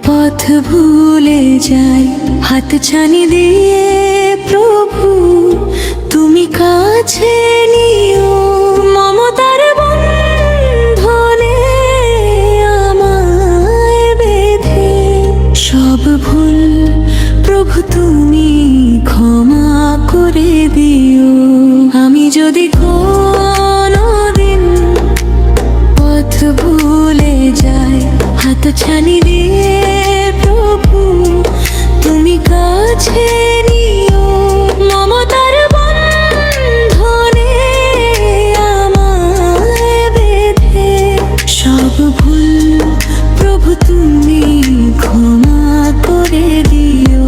পথ ভুলে যাই হাত ছানি দিয়ে প্রভু তুমি কাছে নিও মমতার বন্ধনে আমায় বেঁধে সব ভুল প্রভু তুমি ক্ষমা করে দিও আমি যদি কোনোদিন পথ ভুলে যাই হাত ছানি দিয়ে প্রভু তুমি কাছে নিও মমতার বন্ধনে আমায় বেঁধে সব ভুল প্রভু তুমি ক্ষমা করে দিও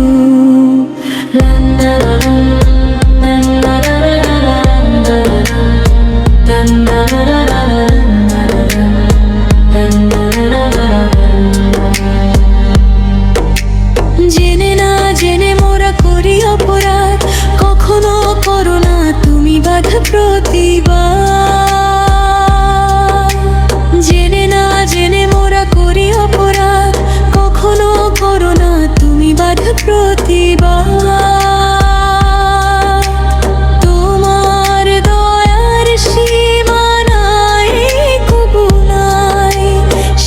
জেনে না জেনে মোরা করি অপরাধ কখনো করো না তুমি বাধা প্রতিবাদ জেনে না জেনে মোরা করি অপরাধ কখনো করো না তুমি বাধা প্রতিবাদ তোমার দয়ার সীমানায় কবু নাই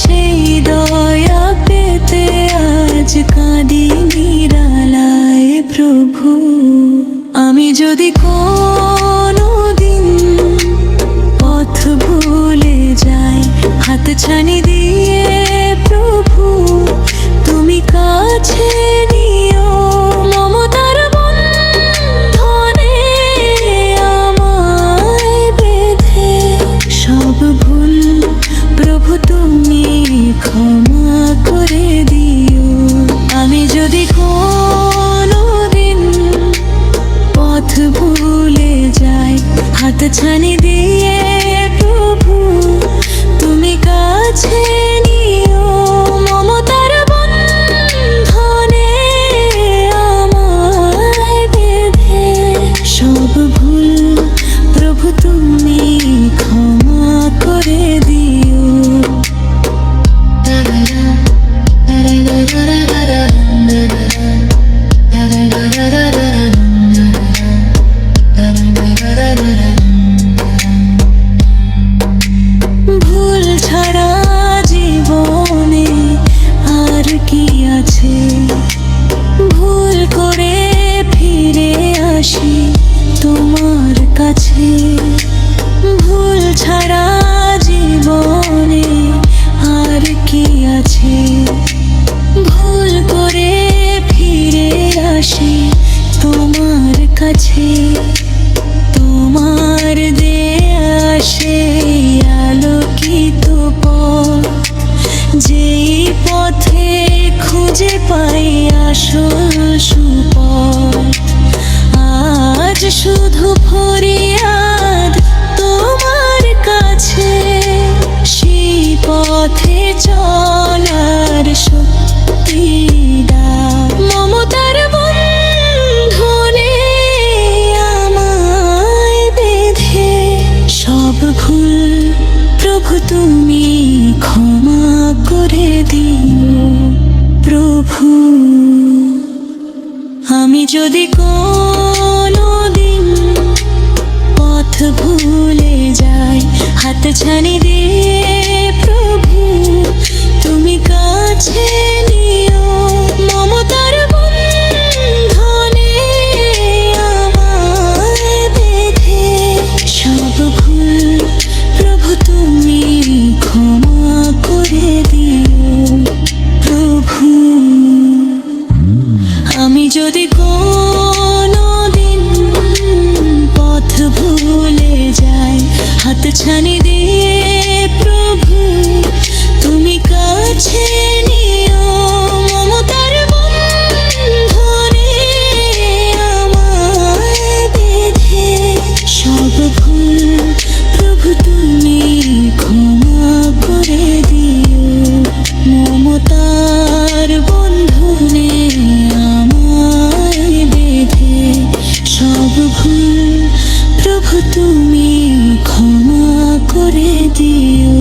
সেই দয়া পেতে আজ কাঁদি নিরালায় প্রভু আমি যদি কোনোদিন পথ ভুলে যাই হাত ছানি দিয়ে প্রভু তুমি কাছে নিও মমতার বন্ধনে আমায় বেঁধে সব ভুল প্রভু তুমি ক্ষমা করে দিও আমি যদি কোনোদিন পথ ভুলে যাই হাত ছানি দিয়ে প্রভু তুমি কাছে নিও মমতার বন্ধনে আমায় বেঁধে সব ভুল প্রভু তুমি ক্ষমা করে দিও ভুল ছাড়া জীবনে আর কি আছে ভুল করে ফিরে আসি তোমার কাছে ভুল ছাড়া জীবনে আর কি আছে ভুল করে ফিরে আসি তোমার কাছে তোমার দেয়া সেই আলোকিত পথ যেই পথে খুঁজে পাই আসল সুপথ আজ শুধু ফরিয়াদ তোমার কাছে সেই পথে চলার শক্তি দাও মমতার বন্ধনে আমায় বেঁধে সব ভুল প্রভু তুমি ক্ষমা করে দিও প্রভু আমি যদি কোনোদিন পথ ভুলে যাই হাত ছানি দিয়ে প্রভু তুমি কাছে নিও মমতার বন্ধনে আমায় বেঁধে সব ভুল প্রভু তুমি ক্ষমা করে দিও প্রভু আমি যদি কোনোদিন পথ ভুলে যাই হাত ছানি দিয়ে প্রভু তুমি কাছে নিও মমতার বন্ধনে আমায় বেঁধে সব ভুল প্রভু তুমি ক্ষমা করে দিও মমতার বন্ধনে আমায় বেঁধে সব ভুল প্রভু তুমি ক্ষমা করে দিও।